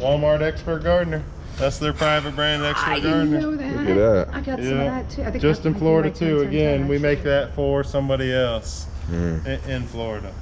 Walmart Expert Gardener. That's their private brand Expert Gardener. I didn't know that. Look at that. I got some of that too. I think Just in Florida like too. 10 Again, we make actually. that for somebody else in Florida.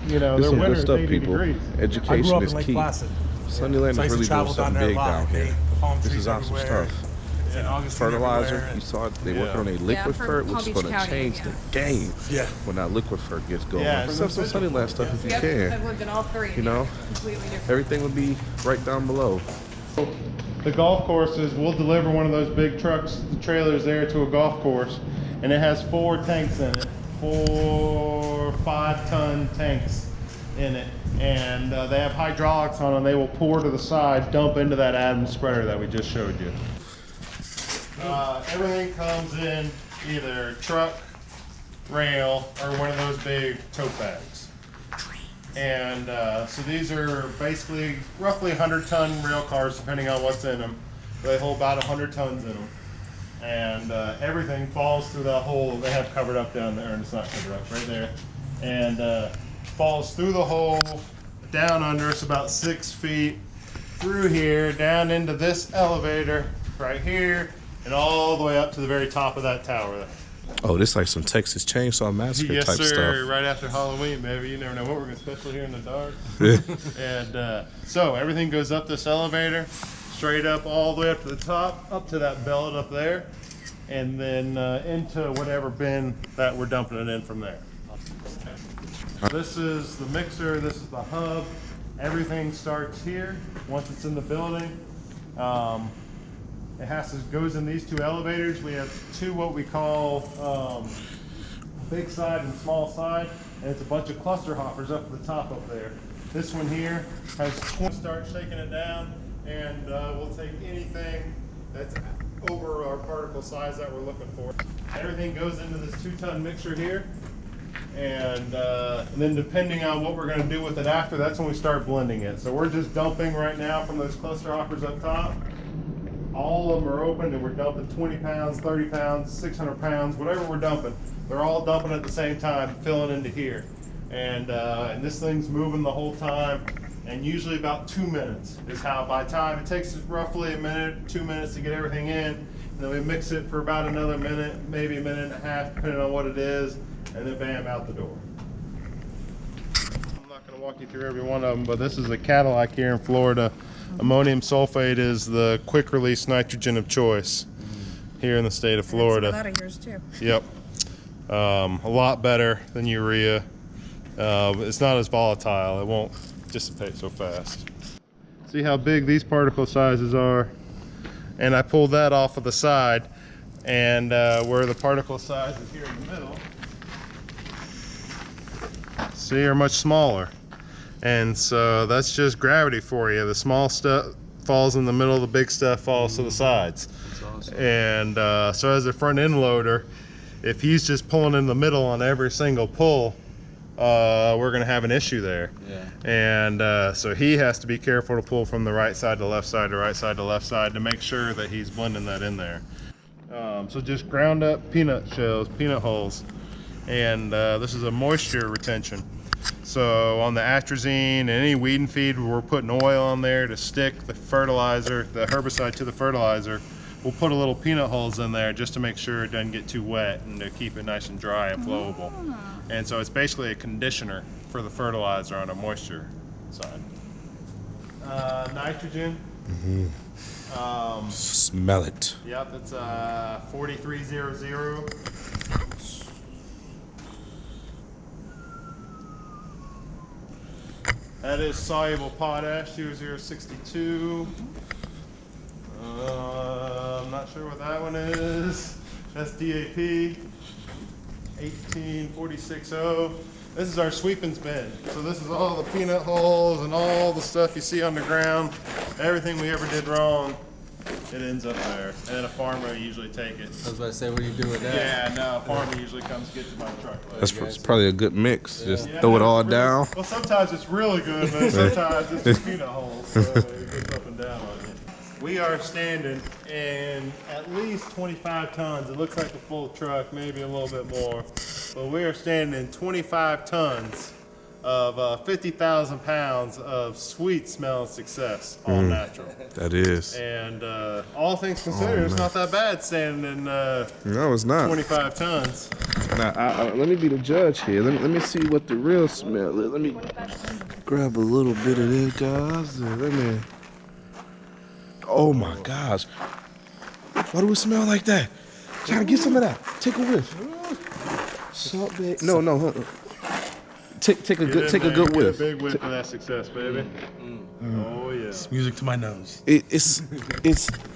You know, This their is good winter is stuff, 80 people. degrees. I Education grew up is in Lake key. Placid. Sunniland So I is used really to travel doing something down there a big lot. down here. The palm This trees is awesome everywhere. stuff. And Augustine Fertilizer, everywhere. you saw it, they working on a liquid for fert, Palm which is Beach going to County, change yeah. the game Yeah. when that liquid fert gets going. Yeah, Except some Sunnyland stuff if you Yep, can. I've lived in all three. You know, completely different. everything would be right down below. The golf courses, we'll deliver one of those big trucks, the trailers there to a golf course, and it has 4 tanks in it, 4 5-ton tanks in it, and they have hydraulics on them. They will pour to the side, dump into that Adam spreader that we just showed you. Everything comes in either truck, rail, or one of those big tote bags. And so these are basically roughly 100-ton rail cars, depending on what's in them. They hold about 100 tons in them. And everything falls through that hole they have covered up down there, and it's not covered up, right there. And falls through the hole, down under, it's about 6 feet, through here, down into this elevator, right here, and all the way up to the very top of that tower there. Oh, this like some Texas Chainsaw Massacre Yes, type sir. stuff. Right after Halloween, baby. You never know what we're going to, especially here in the dark. And so everything goes up this elevator, straight up all the way up to the top, up to that belt up there, and then into whatever bin that we're dumping it in from there. This is the mixer. This is the hub. Everything starts here. Once it's in the building, it goes in these 2 elevators. We have 2 what we call big side and small side, and it's a bunch of cluster hoppers up at the top up there. This one here has start shaking it down, and we'll take anything that's over our particle size that we're looking for. Everything goes into this 2-ton mixer here, and then depending on what we're going to do with it after, that's when we start blending it. So we're just dumping right now from those cluster hoppers up top. All of them are open, and we're dumping 20 pounds, 30 pounds, 600 pounds, whatever we're dumping. They're all dumping at the same time, filling into here. And this thing's moving the whole time, and usually about 2 minutes is how, by time, it takes roughly a minute, 2 minutes to get everything in, and then we mix it for about another minute, maybe a minute and a half, depending on what it is, and then bam, out the door. I'm not going to walk you through every one of them, but this is a Cadillac here in Florida. Ammonium sulfate is the quick release nitrogen of choice here in the state of Florida. That of yours too. Yep. A lot better than urea. It's not as volatile. It won't dissipate so fast. See how big these particle sizes are? And I pulled that off of the side, and where the particle size is here in the middle, see, are much smaller. And so that's just gravity for you. The small stuff falls in the middle, the big stuff falls to the sides. That's awesome. And so as a front end loader, if he's just pulling in the middle on every single pull, we're going to have an issue there. Yeah. And so he has to be careful to pull from the right side to left side to right side to left side to make sure that he's blending that in there. So just ground up peanut shells, peanut hulls. And this is a moisture retention. So on the atrazine and any weed and feed, we're putting oil on there to stick the fertilizer, the herbicide to the fertilizer. We'll put a little peanut hulls in there just to make sure it doesn't get too wet and to keep it nice and dry and flowable. And so it's basically a conditioner for the fertilizer on a moisture side. Nitrogen. Smell it. Yep, it's 4300. That is soluble potash, 0062. I'm not sure what that one is. That's DAP, 18460. This is our sweepings bin. So this is all the peanut hulls and all the stuff you see on the ground. Everything we ever did wrong, it ends up there. And then a farmer will usually take it. I was about to say, what do you do with that? Yeah, no, a farmer usually comes get to my truck. That's probably a good mix. Just Yeah, throw it all it's really, down. well, sometimes it's really good, but sometimes it's just peanut holes, so it goes up and down on you. We are standing in at least 25 tons. It looks like a full truck, maybe a little bit more. But we are standing in 25 tons of 50,000 pounds of sweet smell success, all natural. That is. And all things considered, it's not that bad standing in No, it's not. 25 tons. Now, let me be the judge here. Let me see what the real smell is. Let me grab a little bit of this, guys. Let me. Oh my gosh. Why do it smell like that? John, get some of that. Take a whiff. Salt bag. No. Take a good whiff. Get a big whiff of that success, baby. Oh yeah. It's music to my nose. It's.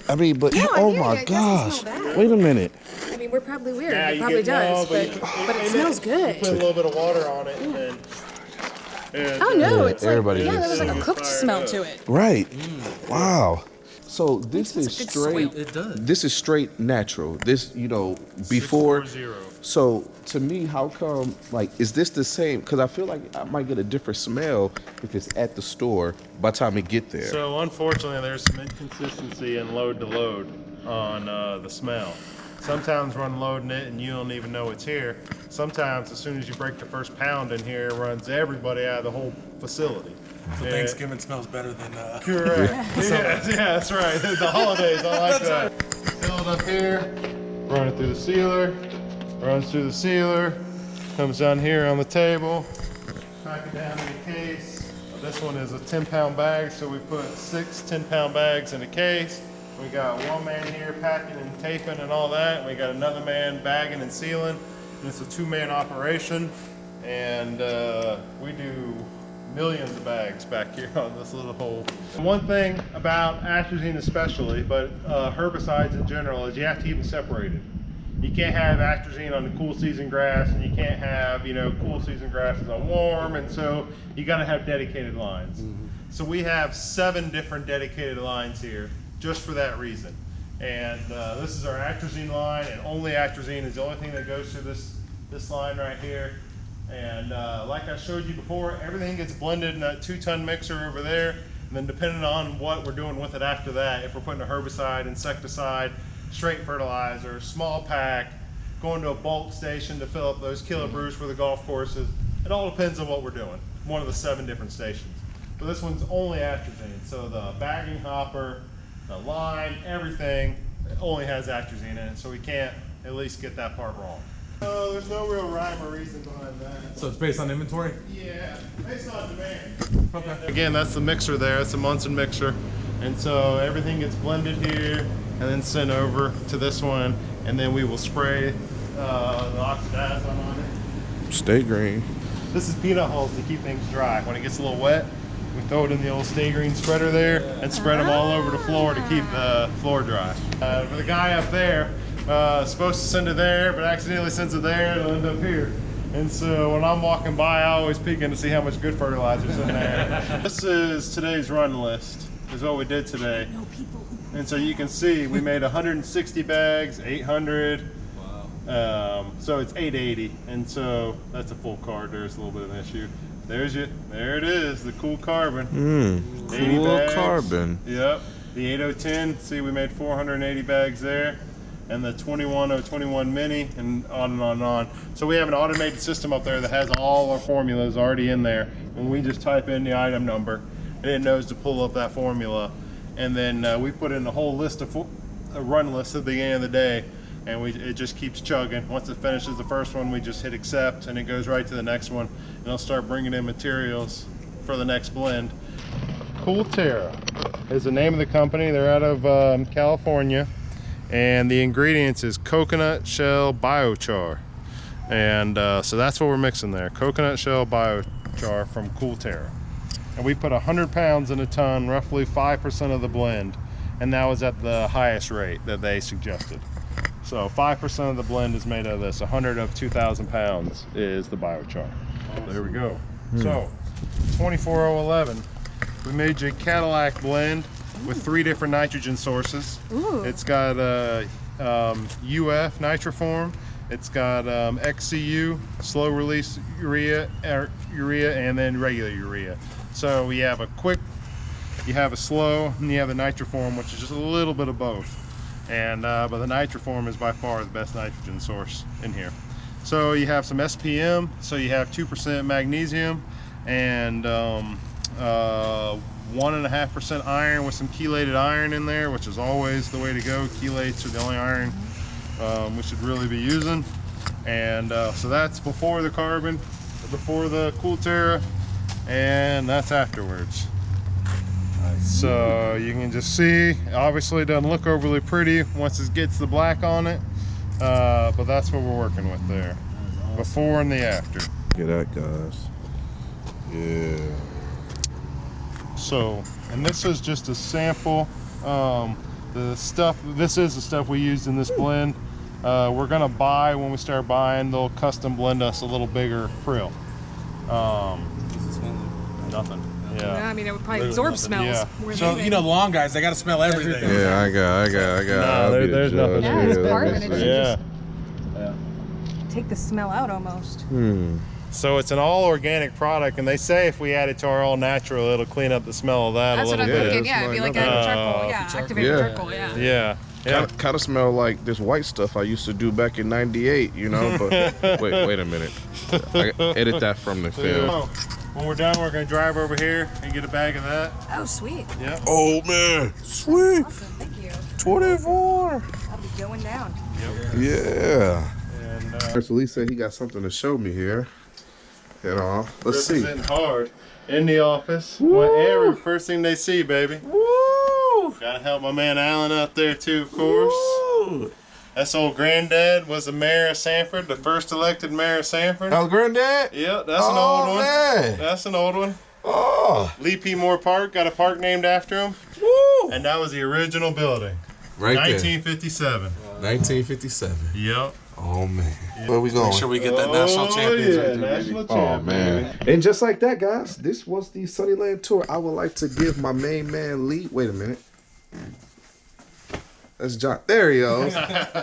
I mean, but No, oh yeah, my it doesn't gosh. smell bad. Wait a minute. I mean, we're probably weird. Yeah, It you probably get- no, does, but it smells good. Put a little bit of water on it, and Oh no, Yeah, it's like everybody yeah, is. there was like a Get cooked fired smell up. to it. Right. Wow. So this is good straight. smell. It does. This is straight natural. This, before. 640. So to me, how come? Like, is this the same? Because I feel like I might get a different smell if it's at the store by the time it get there. So unfortunately, there's some inconsistency in load to load on the smell. Sometimes we're unloading it and you don't even know it's here. Sometimes as soon as you break the first pound in here, it runs everybody out of the whole facility. So Yeah. Thanksgiving smells better than Correct. Yeah, that's right. The holidays, I like that. Fill it up here, run it through the sealer, runs through the sealer, comes down here on the table, pack it down in a case. This one is a 10-pound bag, so we put 6 10-pound bags in a case. We got one man here packing and taping and all that. We got another man bagging and sealing. And it's a 2-man operation. And we do millions of bags back here on this little hole. One thing about atrazine especially, but herbicides in general, is you have to keep them separated. You can't have atrazine on the cool season grass, and you can't have, cool season grasses on warm, and so you gotta have dedicated lines. So we have 7 different dedicated lines here, just for that reason. And this is our atrazine line, and only atrazine is the only thing that goes through this line right here. And like I showed you before, everything gets blended in that 2-ton mixer over there. And then depending on what we're doing with it after that, if we're putting a herbicide, insecticide, straight fertilizer, small pack, going to a bulk station to fill up those kilobrews for the golf courses, it all depends on what we're doing. One of the 7 different stations. But this one's only atrazine. So the bagging hopper, the line, everything only has atrazine in it. So we can't at least get that part wrong. No, there's no real rhyme or reason behind that. So it's based on inventory? Yeah, based on demand. Okay. Again, that's the mixer there. It's a Munson mixer. And so everything gets blended here and then sent over to this one. And then we will spray the oxidizing on it. Stay green. This is peanut hulls to keep things dry. When it gets a little wet, we throw it in the old Stay Green spreader there and spread them all over the floor to keep the floor dry. For the guy up there, supposed to send it there, but accidentally sends it there, it'll end up here. And so when I'm walking by, I always peek in to see how much good fertilizer's in there. This is today's run list, is what we did today. And so you can see we made 160 bags, 800. So it's 880, and so that's a full card. There's a little bit of an issue. There it is, the cool carbon. 80 Cool bags. carbon. Yep. The 8010. See, we made 480 bags there, and the 21021 mini, and on and on and on. So we have an automated system up there that has all our formulas already in there, and we just type in the item number, and it knows to pull up that formula, and then we put in a whole list of a run list at the end of the day. And it just keeps chugging. Once it finishes the first one, we just hit accept, and it goes right to the next one. And it'll start bringing in materials for the next blend. Coolterra is the name of the company. They're out of California, and the ingredients is coconut shell biochar. And so that's what we're mixing there, coconut shell biochar from Coolterra. And we put 100 pounds in a ton, roughly 5% of the blend, and that was at the highest rate that they suggested. So 5% of the blend is made of this. 100 of 2,000 pounds is the biochar. There we go. So 24011, we made you a Cadillac blend with 3 different nitrogen sources. It's got UF nitroform, it's got XCU, slow release urea, and then regular urea. So we have a quick You have a slow, and you have the nitroform, which is just a little bit of both. And but the nitroform is by far the best nitrogen source in here. So you have some SPM, so you have 2% magnesium and 1.5% iron with some chelated iron in there, which is always the way to go. Chelates are the only iron we should really be using. And so that's before the carbon, before the Cool Terra, and that's afterwards. So you can just see, obviously it doesn't look overly pretty once it gets the black on it, but that's what we're working with there. Before and the after. Look at that, guys. Yeah. So, and this is just a sample. This is the stuff we used in this blend. We're gonna buy, when we start buying, they'll custom blend us a little bigger krill. Nothing. Yeah. I mean, it would probably absorb smells. Yeah. More than So, anything. you know, long guys, they got to smell everything. Yeah, I got. I'll be the there's nothing. judge Yeah, it's here. carbon, Let me it's see. Yeah. take the smell out almost. So it's an all organic product, and they say if we add it to our all natural, it'll clean up the smell of that That's a what little I'm bit. thinking. Yeah, it'd be like a charcoal. Yeah, activated Yeah. charcoal. Yeah. Yeah. Yeah. Kind of smell like this white stuff I used to do back in '98, you know. But wait a minute. I edit that from the film. So, when we're done, we're gonna drive over here and get a bag of that. Oh, sweet. Yep. Oh man, sweet. Awesome. Thank you. 24. I'll be going down. Yeah. And So Lee said he got something to show me here. You know, let's see. representing hard in the office. First thing they see, baby. Woo! Gotta help my man Alan out there too, of course. Woo! That's old granddad was the mayor of Sanford, the first elected mayor of Sanford. How's granddad? Yep, that's an old one. Man. That's an old one. Oh, Lee P. Moore Park, got a park named after him. woo! And that was the original building. Right 1957. there. 1957. Yep. Oh man. Where we going? Make sure we get that national champions right there, baby. national Oh champ, man. And just like that, guys, this was the Sunniland tour. I would like to give my main man Lee. Wait a minute. That's John. There he goes.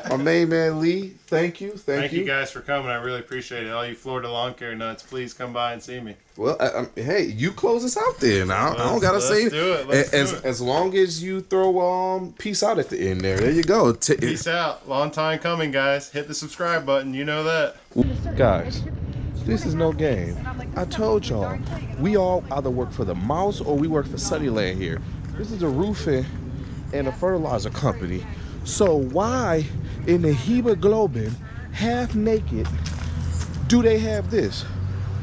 My main man Lee. Thank you. Thank you guys for coming. I really appreciate it. All you Florida lawn care nuts, please come by and see me. Well, hey, you close us out there now. I don't gotta say let's do it. Let's do it. As long as you throw peace out at the end there. There you go. Peace out. Long time coming, guys. Hit the subscribe button. You know that. Guys, this is no game. I told y'all, we all either work for the mouse or we work for Sunniland here. This is a roofing and a fertilizer company. So why in the hemoglobin, half naked, do they have this?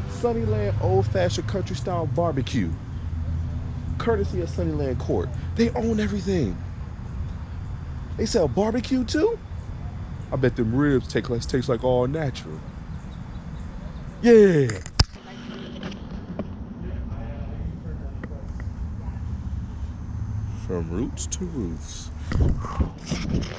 Sunniland old-fashioned country-style barbecue. Courtesy of Sunniland Court. They own everything. They sell barbecue too? I bet them ribs taste like all natural. Yeah. From roots to roots.